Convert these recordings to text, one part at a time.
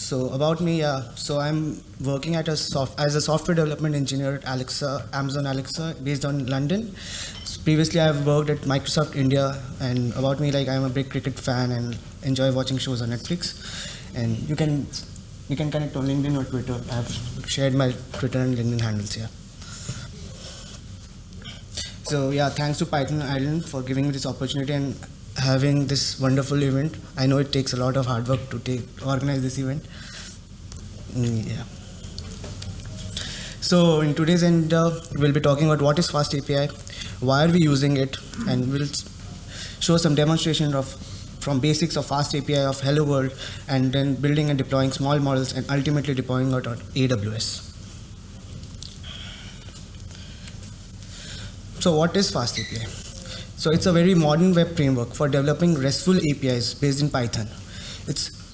So about me, so I'm working at as a software development engineer at Amazon Alexa, based on London. So previously, I've worked at Microsoft India, and about me, like I'm a big cricket fan and enjoy watching shows on Netflix. And you can connect on LinkedIn or Twitter. I've shared my Twitter and LinkedIn handles here. So yeah, thanks to Python Island for giving me this opportunity and having this wonderful event. I know it takes a lot of hard work to organize this event. Yeah. So in today's end, we'll be talking about what is FastAPI, why are we using it, and we'll show some demonstration from basics of FastAPI of Hello World, and then building and deploying small models, and ultimately deploying it on AWS. So what is FastAPI? So it's a very modern web framework for developing RESTful APIs based in Python.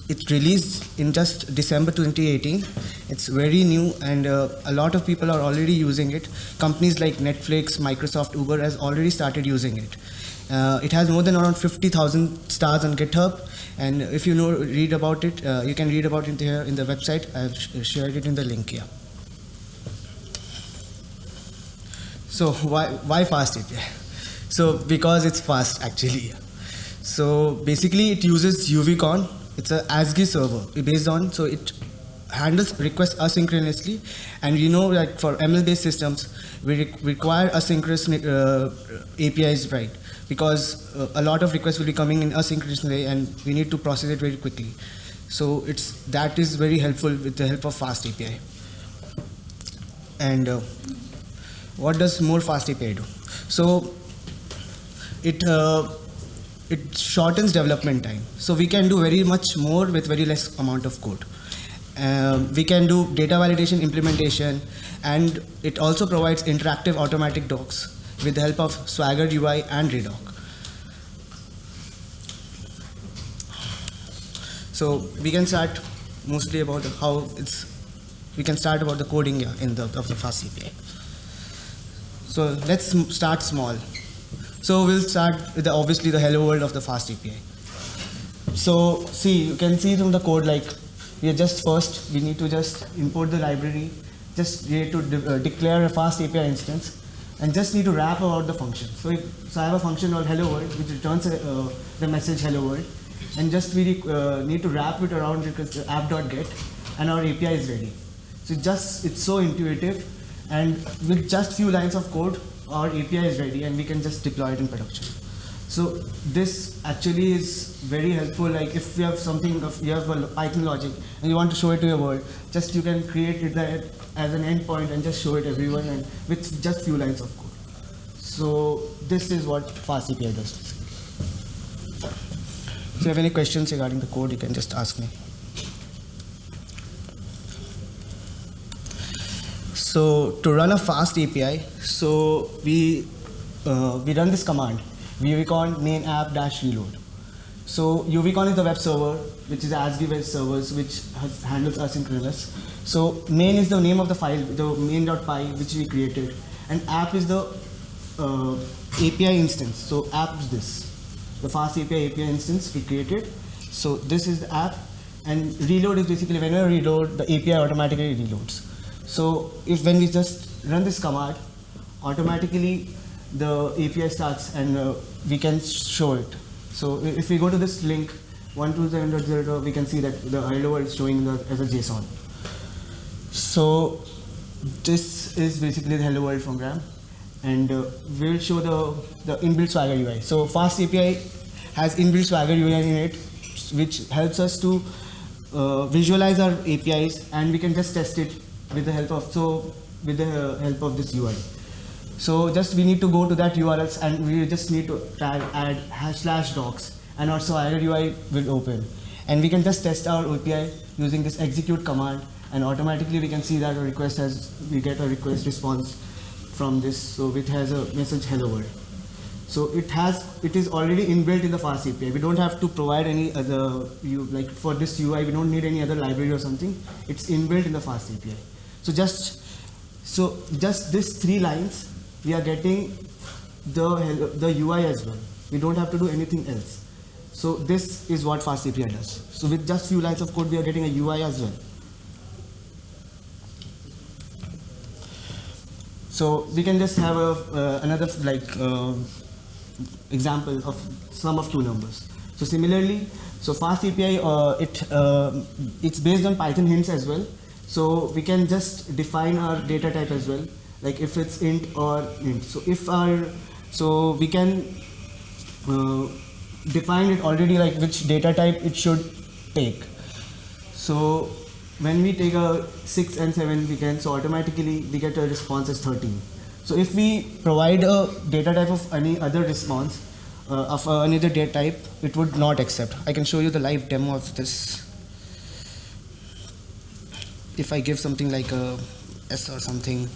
It's released in just December 2018. It's very new, and a lot of people are already using it. Companies like Netflix, Microsoft, Uber has already started using it. It has more than around 50,000 stars on GitHub, and if you read about it, you can read about it here in the website. I've shared it in the link here. So why FastAPI? So because it's fast, actually. So basically it uses UVCon. It's a ASCII server based on, so it handles requests asynchronously. And you know, like for ML based systems, we require asynchronous APIs, right? Because a lot of requests will be coming in asynchronous way, and we need to process it very quickly. So that is very helpful with the help of FastAPI. And what does more FastAPI do? So it shortens development time. So we can do very much more with very less amount of code. We can do data validation implementation, and it also provides interactive automatic docs with the help of Swagger UI and Redoc. So we can start mostly about we can start about the coding of the FastAPI. So let's start small. So we'll start with obviously the hello world of the FastAPI. So you can see from the code, like we need to just import the library, just need to declare a FastAPI instance, and just need to wrap about the function. So I have a function called hello world, which returns the message hello world, and just we need to wrap it around app.get, and our API is ready. So it's so intuitive, and with just few lines of code, our API is ready, and we can just deploy it in production. So this actually is very helpful. Like if you have you have a Python logic and you want to show it to your world, you can create it as an endpoint and just show it everyone, and with just few lines of code. So this is what FastAPI does. So if you have any questions regarding the code, you can just ask me. So to run a FastAPI, so we run this command, UVCon main app -reload. So UVCon is the web server, which is ASCII web servers, which handles asynchronous. So main is the name of the file, the main.py, which we created, and app is the API instance. So app is this, the FastAPI API instance we created. So this is the app, and reload is basically whenever we reload, the API automatically reloads. So when we just run this command, automatically the API starts, and we can show it. So if we go to this link 127.0, we can see that the hello world is showing as a JSON. So this is basically the hello world program, and we'll show the inbuilt Swagger UI. So FastAPI has inbuilt Swagger UI in it, which helps us to visualize our APIs, and we can just test it with the help of this UI. So we need to go to that URLs, and we just need to add /docs, and our Swagger UI will open, and we can just test our API using this execute command, and automatically we can see that we get a request response from this. So it has a message hello world. So it is already inbuilt in the FastAPI. We don't have to provide any other, like for this UI, we don't need any other library or something. It's inbuilt in the FastAPI. So just these 3 lines, we are getting the UI as well. We don't have to do anything else. So this is what FastAPI does. So with just few lines of code, we are getting a UI as well. So we can just have another example of sum of two numbers. So similarly, so FastAPI it's based on Python hints as well. So we can just define our data type as well, like if it's int or int. So we can define it already, like which data type it should take. So when we take a 6 and 7, so automatically we get a response as 13. So if we provide a data type of any other response of another data type, it would not accept. I can show you the live demo of this. If I give something like a S or something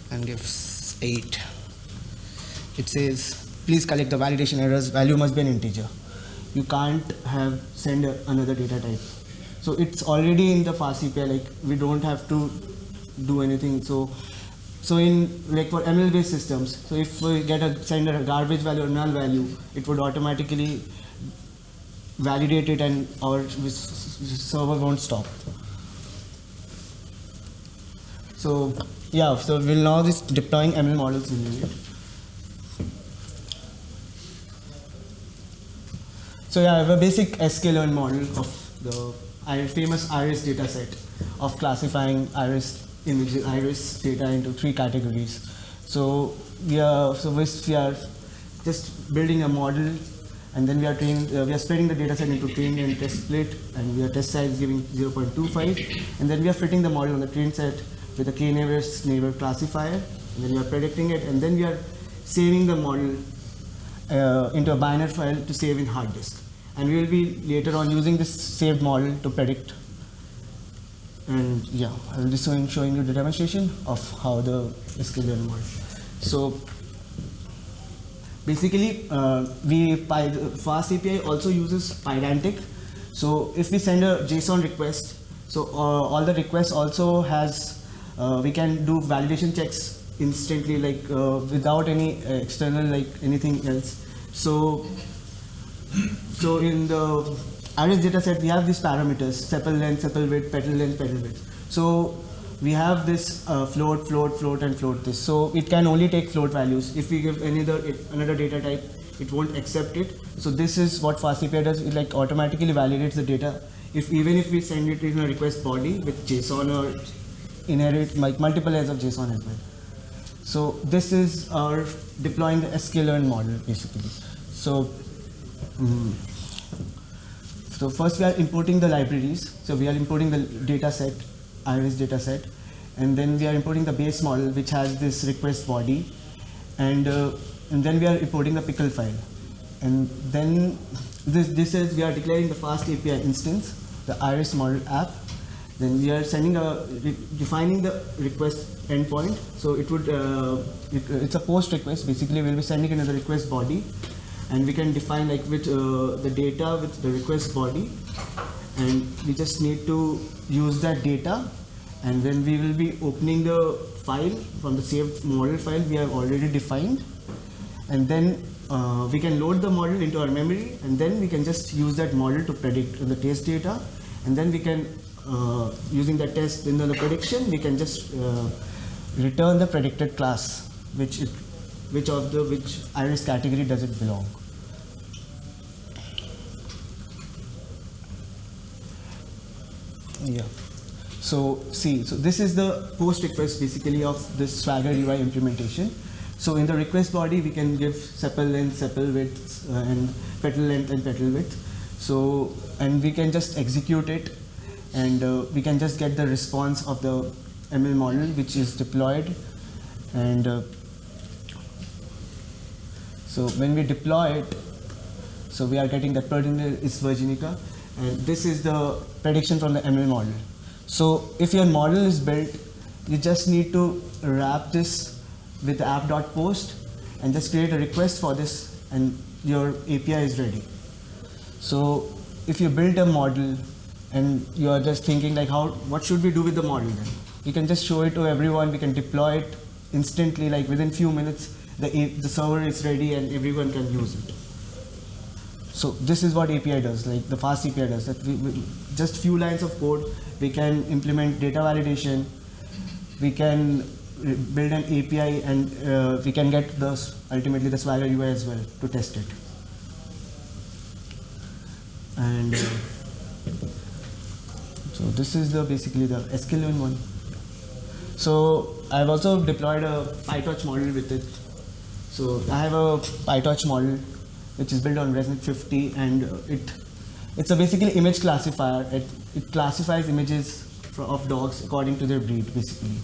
and gives 8, it says, please collect the validation errors, value must be an integer. You can't send another data type. So it's already in the FastAPI, like we don't have to do anything. So in for ML based systems, so if we send a garbage value or null value, it would automatically validate it and our server won't stop. So yeah, so we'll now just deploying ML models in it. So yeah, I have a basic Sklearn model of the famous iris data set of classifying iris data into 3 categories. So we are just building a model, and then we are splitting the data set into trained and test split, and we are test size giving 0.25, and then we are fitting the model on the trained set with a k-nearest neighbor classifier, and then we are predicting it, and then we are saving the model into a binary file to save in hard disk. And we will be later on using this saved model to predict. And yeah, I will be showing you the demonstration of how the Sklearn works. So basically, FastAPI also uses Pydantic. So if we send a JSON request, so all the requests also has, we can do validation checks instantly, like without any external anything else. So in the iris dataset, we have these parameters: sepal length, sepal width, petal length, petal width. So we have this float, and float this. So it can only take float values. If we give another data type, it won't accept it. So this is what FastAPI does. It automatically validates the data. Even if we send it in a request body with JSON or inherit multiple layers of JSON as well. So this is our deploying the Sklearn model basically. So first we are importing the libraries. So we are importing the data set, iris data set, and then we are importing the base model, which has this request body, and then we are importing the pickle file, and then this is we are declaring the FastAPI instance, the iris model app. Then we are defining the request endpoint. So it would it's a post request. Basically, we'll be sending another request body, and we can define which the data with the request body, and we just need to use that data, and then we will be opening the file from the saved model file we have already defined, and then we can load the model into our memory, and then we can just use that model to predict the test data, and then we can using the test in the prediction, we can just return the predicted class, which iris category does it belong. Yeah. So this is the post request basically of this Swagger UI implementation. So in the request body, we can give sepal length, sepal width, and petal length and petal width. So, and we can just execute it, and we can just get the response of the ML model which is deployed. And so when we deploy it, so we are getting that particular is Virginica, and this is the prediction from the ML model. So if your model is built, you just need to wrap this with app.post and just create a request for this, and your API is ready. So if you build a model and you are just thinking what should we do with the model then? You can just show it to everyone, we can deploy it instantly, within few minutes, the server is ready and everyone can use it. So this is what API does, like the FastAPI does. That we just few lines of code, we can implement data validation, we can build an API, and we can get ultimately the Swagger UI as well to test it. And so this is basically the Sklearn one. So I've also deployed a Pytorch model with it. So I have a Pytorch model which is built on ResNet 50, and it's a basically image classifier. It classifies images of dogs according to their breed, basically.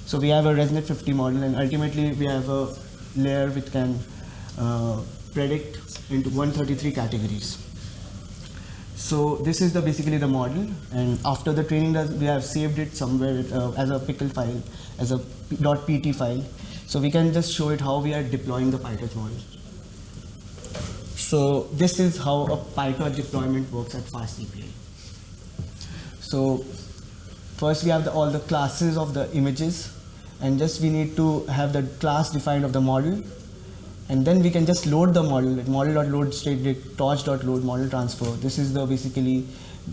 So we have a ResNet 50 model, and ultimately we have a layer which can predict into 133 categories. So this is basically the model, and after the training, we have saved it somewhere as a pickle file, as a .pt file. So we can just show it how we are deploying the Pytorch model. So this is how a Pytorch deployment works at FastAPI. So first we have all the classes of the images, and just we need to have the class defined of the model, and then we can just load the model, like model.load state torch.load model transfer. This is basically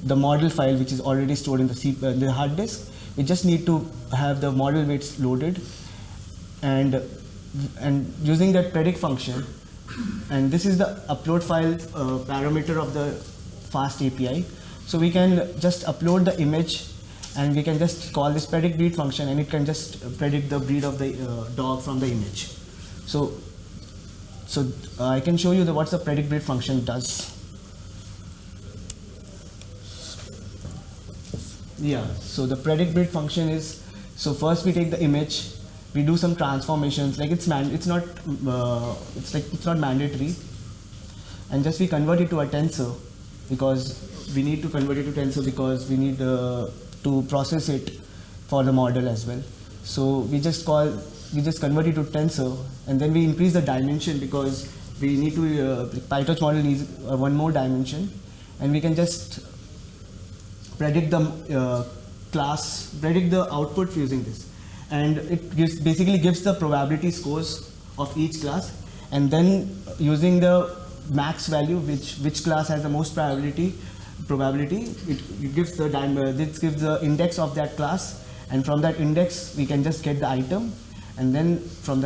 the model file which is already stored in the hard disk. We just need to have the model weights loaded, and using that predict function, and this is the upload file parameter of the FastAPI. So we can just upload the image, and we can just call this predict breed function, and it can just predict the breed of the dog from the image. So I can show you what the predict breed function does. Yeah, so the predict breed function is, so first we take the image, we do some transformations, like it's not mandatory, and just we convert it to a tensor, because we need to convert it to tensor because we need to process it for the model as well. So we just convert it to tensor, and then we increase the dimension because we need to Pytorch model needs one more dimension, and we can just predict the predict the output using this, and it basically gives the probability scores of each class, and then using the max value, which class has the most probability, it gives the index of that class, and from that index we can just get the item, and then from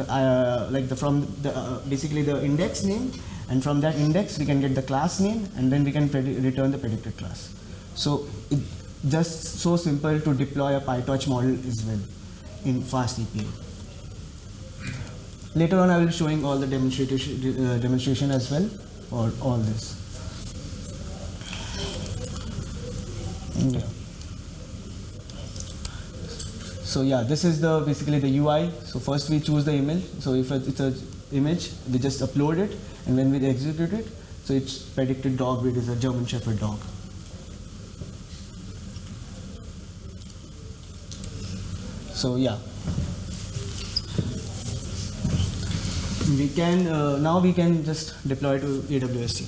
basically the index name, and from that index we can get the class name, and then we can return the predicted class. So it's just so simple to deploy a Pytorch model as well in FastAPI. Later on I will be showing all the demonstration as well, or all this. Yeah. So yeah, this is basically the UI. So first we choose the image. So if it's an image, we just upload it, and when we execute it, so it's predicted dog breed is a German Shepherd dog. So yeah, we can now we can just deploy to AWS.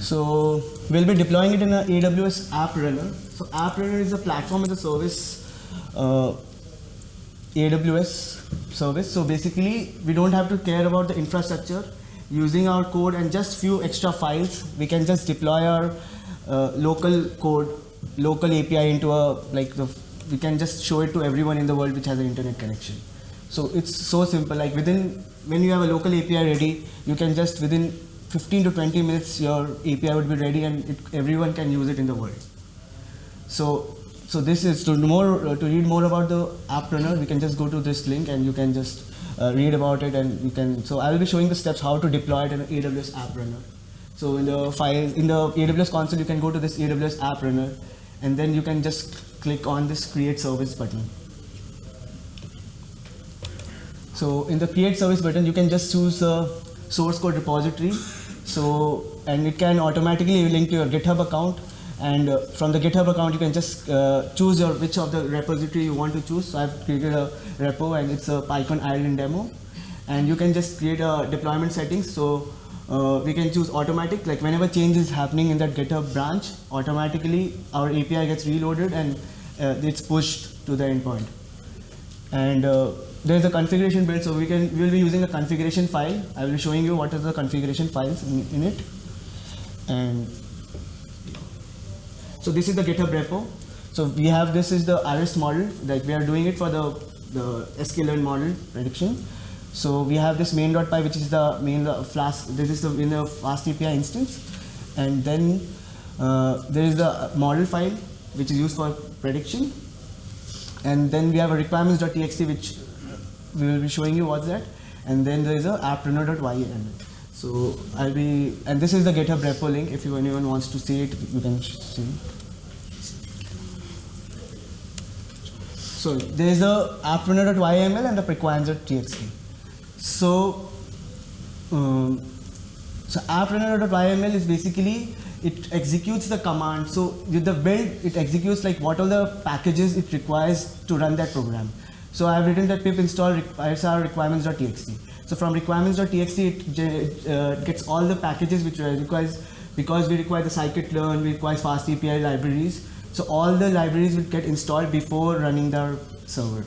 So we'll be deploying it in an AWS App Runner. So App Runner is a platform as a service, AWS service. So basically, we don't have to care about the infrastructure. Using our code and just few extra files, we can just deploy our local code, local API into we can just show it to everyone in the world which has an internet connection. So it's so simple. Like when you have a local API ready, you can just within 15 to 20 minutes your API would be ready, and everyone can use it in the world. So this is to read more about the App Runner. We can just go to this link and you can just read about it, and you can. So I will be showing the steps how to deploy it in an AWS App Runner. So in the AWS console, you can go to this AWS App Runner, and then you can just click on this Create Service button. So in the Create Service button, you can just choose a source code repository. And it can automatically link to your GitHub account, and from the GitHub account you can just choose which of the repository you want to choose. So I've created a repo, and it's a PyCon Ireland demo, and you can just create a deployment settings. So we can choose automatic, like whenever change is happening in that GitHub branch, automatically our API gets reloaded and it's pushed to the endpoint. And there's a configuration build, so we'll be using a configuration file. I will be showing you what are the configuration files in it. And so this is the GitHub repo. So we have, this is the RS model, like we are doing it for the Sklearn model prediction. So we have this main.py, which is the main Flask, this is the in the FastAPI instance. And then there is the model file, which is used for prediction. And then we have a requirements.txt, which we will be showing you what's that. And then there is a apprunner.yml. So and this is the GitHub repo link. If anyone wants to see it, you can see it. So there is a apprunner.yml and the requirements.txt. So apprunner.yml is basically, it executes the command. So with the build, it executes like what all the packages it requires to run that program. So I have written that pip install requirements.txt. So from requirements.txt, it gets all the packages which requires, because we require the scikit-learn, we require FastAPI libraries. So all the libraries will get installed before running the server.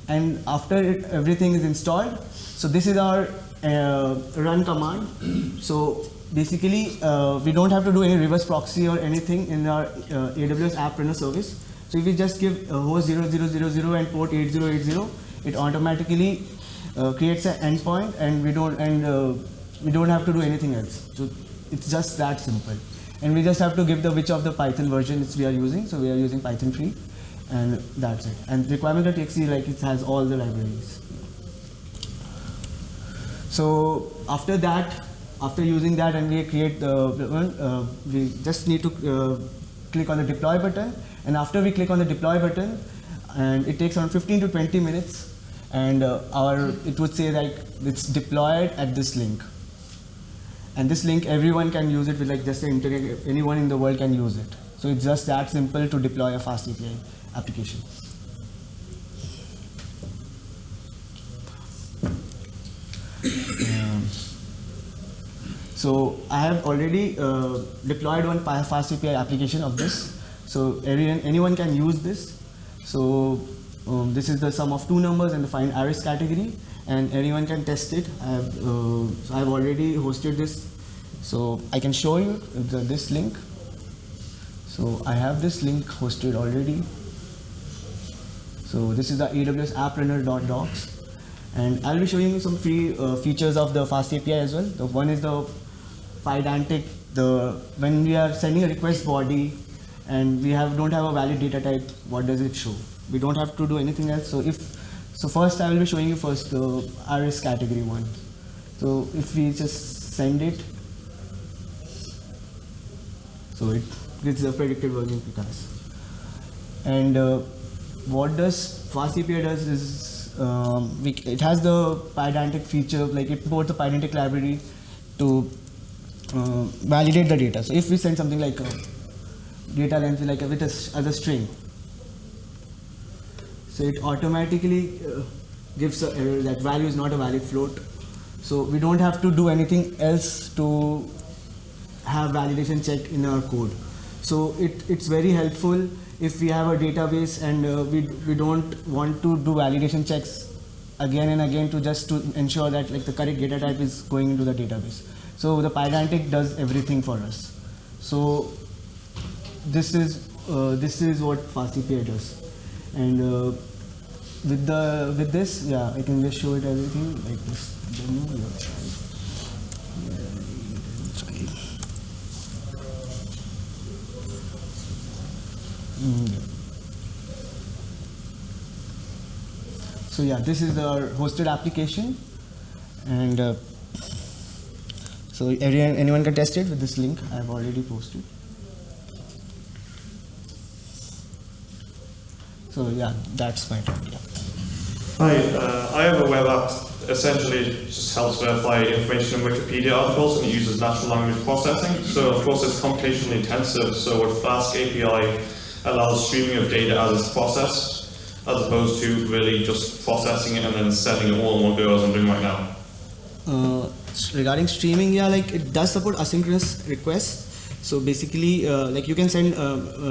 And after everything is installed, so this is our run command. So basically, we don't have to do any reverse proxy or anything in our AWS App Runner service. So if we just give host 0000 and port 8080, it automatically creates an endpoint, and we don't have to do anything else. So it's just that simple. And we just have to give which of the Python versions we are using. So we are using Python 3, and that's it. And requirement.txt, like it has all the libraries. So after that, after using that, and we create we just need to click on the deploy button. And after we click on the deploy button, and it takes around 15 to 20 minutes, and it would say like it's deployed at this link. And this link, everyone can use it with like just the internet, anyone in the world can use it. So it's just that simple to deploy a FastAPI application. So I have already deployed one FastAPI application of this. So anyone can use this. So this is the sum of two numbers and the find RS category, and anyone can test it. So I've already hosted this. So I can show you this link. So I have this link hosted already. So this is the AWS App Runner.docs. And I'll be showing you some free features of the FastAPI as well. The one is the Pydantic. When we are sending a request body and we don't have a valid data type, what does it show? We don't have to do anything else. So first I will be showing you first the RS category one. So if we just send it, so it gives a predicted version class. And what does FastAPI does is it has the Pydantic feature, like it imports the Pydantic library to validate the data. So if we send something like data length like as a string, so it automatically gives an error that value is not a valid float. So we don't have to do anything else to have validation check in our code. So it's very helpful if we have a database and we don't want to do validation checks again and again to ensure that like the correct data type is going into the database. So the Pydantic does everything for us. So this is what FastAPI does. And with this, yeah, I can just show it everything like this. So yeah, this is our hosted application, and so anyone can test it with this link I have already posted. So yeah, that's my talk. Yeah. Hi, I have a web app. Essentially, it just helps verify information in Wikipedia articles, and it uses natural language processing. So of course, it's computationally intensive. So what FastAPI allows streaming of data as it's processed, as opposed to really just processing it and then sending it all in one go as I'm doing right now. Regarding streaming, yeah, like it does support asynchronous requests. So basically, like you can send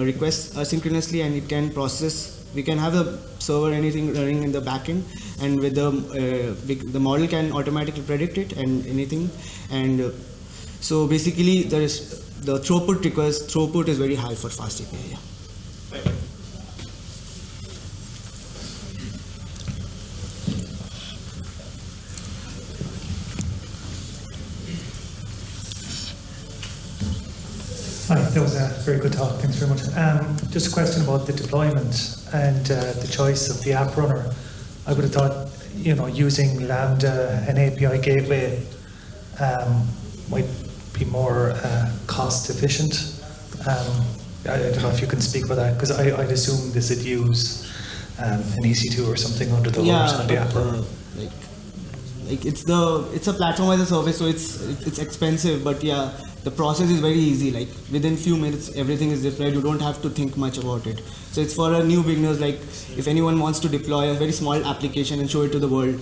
requests asynchronously, and it can process We can have the server anything running in the backend, and with the model can automatically predict it and anything. And so basically, there is the throughput is very high for FastAPI. Yeah. Thank you. Hi, that was a very good talk. Thanks very much. Just a question about the deployment and the choice of the app runner. I would have thought, using Lambda and API gateway might be more cost efficient. I don't know if you can speak about that, because I'd assume this would use an EC2 or something under the hood on the app runner. Like it's a platform as a service, so it's expensive, but yeah, the process is very easy. Like within few minutes, everything is deployed. You don't have to think much about it. So it's for a new beginners. Like if anyone wants to deploy a very small application and show it to the world,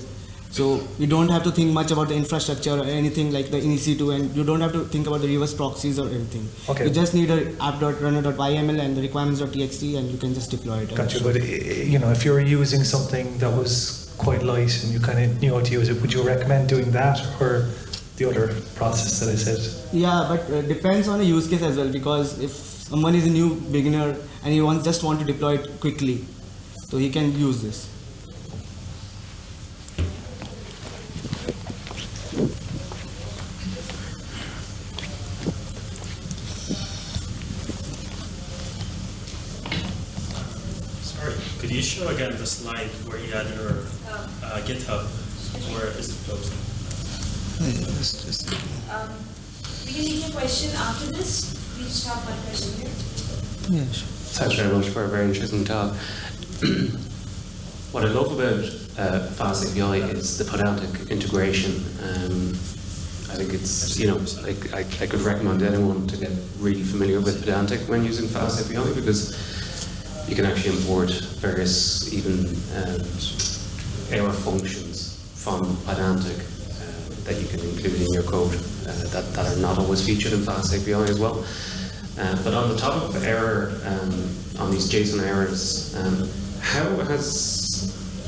so you don't have to think much about the infrastructure or anything like the EC2, and you don't have to think about the reverse proxies or anything. Okay. You just need a app.runner.yml and the requirements.txt, and you can just deploy it. Gotcha. But if you're using something that was quite light and you kind of knew how to use it, would you recommend doing that or the other process that I said? Yeah, but depends on the use case as well, because if someone is a new beginner and he just want to deploy it quickly, so he can use this. Sorry, could you show again the slide where you had your GitHub, where is it closed? We can take a question after this. We just have one question here. Yes. Thanks very much for a very interesting talk. What I love about FastAPI is the pedantic integration. I think it's, I could recommend anyone to get really familiar with pedantic when using FastAPI, because you can actually import various even error functions from pedantic that you can include in your code that are not always featured in FastAPI as well. But on the topic of error, on these JSON errors, how has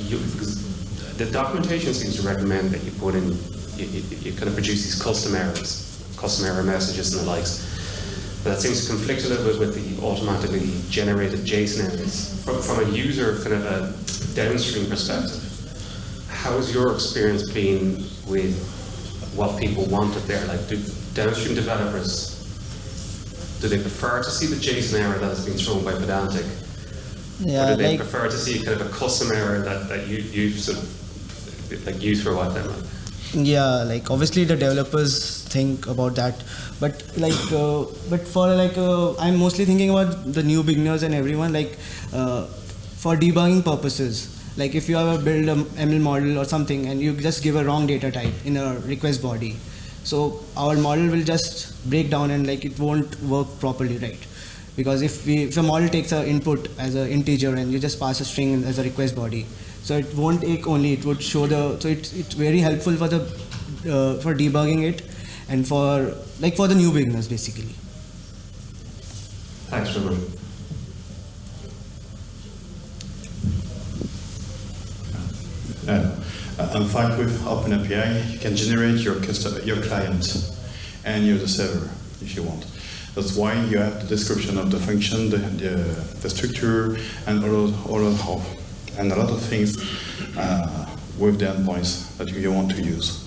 because the documentation seems to recommend that you put in, you kind of produce these custom errors, custom error messages and the likes. But that seems to conflict a little bit with the automatically generated JSON errors. From a user kind of a downstream perspective, how has your experience been with what people wanted there? Like, do downstream developers, do they prefer to see the JSON error that has been thrown by pedantic? Yeah, or do they prefer to see kind of a custom error that you sort of, like, you throw at them? Yeah, like obviously the developers think about that, but like, but for like, I'm mostly thinking about the new beginners and everyone, like, for debugging purposes. Like if you have build a ML model or something and you just give a wrong data type in a request body, so our model will just break down and like it won't work properly, right? Because if a model takes an input as an integer and you just pass a string as a request body, so it won't take only, it would show the, so it's very helpful for the for debugging it and for the new beginners basically. Thanks very much. In fact, with OpenAPI, you can generate your client and use the server if you want. That's why you have the description of the function, the structure, and and a lot of things with the endpoints that you want to use.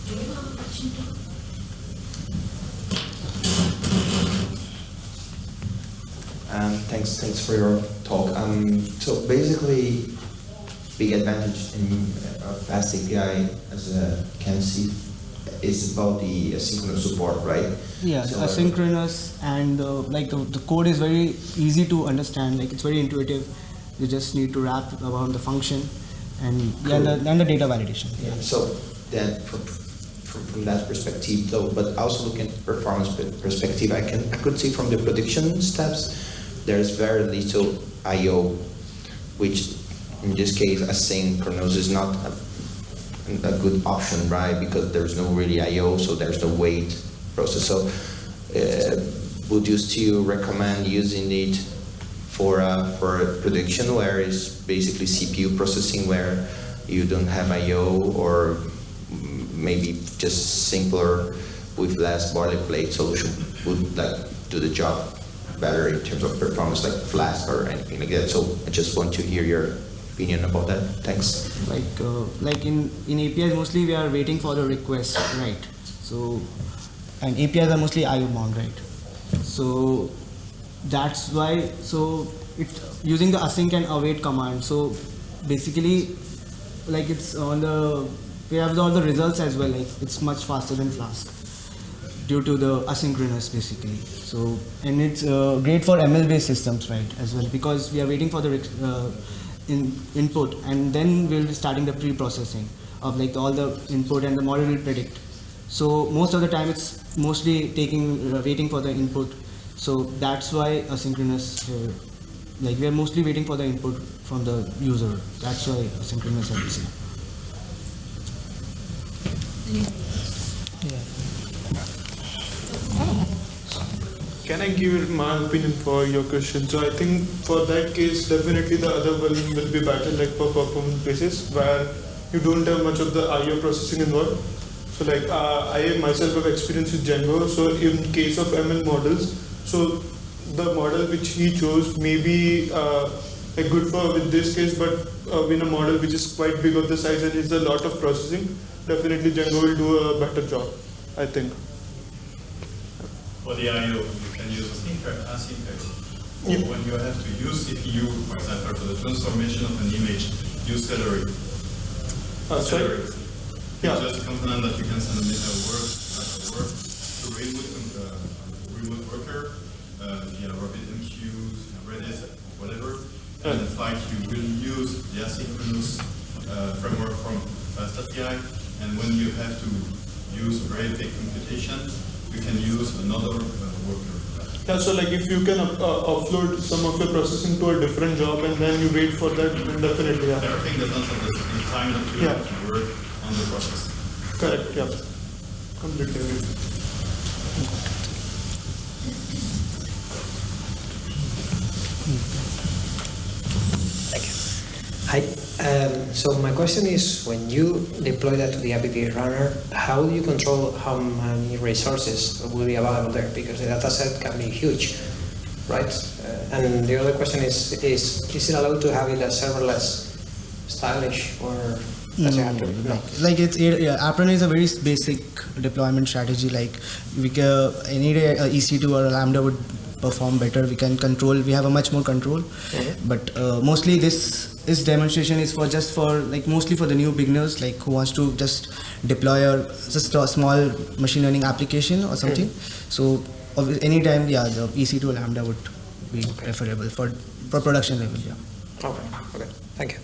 Do you have a question? Thanks for your talk. So basically, big advantage in FastAPI, as I can see, is about the asynchronous support, right? Yeah, so asynchronous, and like the code is very easy to understand. Like it's very intuitive. You just need to wrap around the function, and Cool. and the data validation. Yeah. So then, from that perspective, though, but also looking at performance perspective, I could see from the production steps, there's very little I/O, which in this case, asynchronous is not a good option, right? Because there's no really I/O, so there's no wait process. So would you still recommend using it for production where it's basically CPU processing where you don't have I/O, or maybe just simpler with less boilerplate solution would that do the job better in terms of performance, like Flask or anything like that? So I just want to hear your opinion about that. Thanks. Like in APIs, mostly we are waiting for the request, right? So, and APIs are mostly I/O bound, right? So that's why. So it using the async and await command. So basically, like it's on the we have all the results as well. Like it's much faster than Flask due to the asynchronous basically. So and it's great for ML based systems, right, as well, because we are waiting for the input and then we'll be starting the pre-processing of like all the input and the model will predict. So most of the time it's mostly waiting for the input. So that's why asynchronous, like we are mostly waiting for the input from the user. That's why asynchronous, I would say. Can I give my opinion for your question? So I think for that case, definitely the other one will be better, like for performance basis, where you don't have much of the I/O processing involved. So like I myself have experience with Django. So in case of ML models, so the model which he chose may be like good for with this case, but in a model which is quite big of the size and is a lot of processing, definitely Django will do a better job, I think. For the I/O, you can use async I/O. Yeah. When you have to use CPU, for example, for the transformation of an image, use Celery. Sorry? Yeah. It's just a component that you can send a word to remote worker via RabbitMQ, Redis, whatever. And in fact, you will use the asynchronous framework from FastAPI. And when you have to use very big computation, you can use another worker. Yeah, so like if you can offload some of your processing to a different job and then you wait for that, then definitely, yeah. Everything depends on the time that you have to work on the process. Correct, yeah. Completely agree. Thank you. Hi. So my question is, when you deploy that to the App Runner, how do you control how many resources will be available there? Because the data set can be huge, right? And the other question is it allowed to have it as serverless, stylish, or does it have to? No. Like App Runner is a very basic deployment strategy. Like any EC2 or a Lambda would perform better. We can control. We have a much more control. Mm-hmm. But mostly this demonstration is mostly for the new beginners, like who wants to just deploy just a small machine learning application or something. Mm-hmm. So anytime, the EC2 or Lambda would be preferable for production level. Yeah. Okay. Thank you.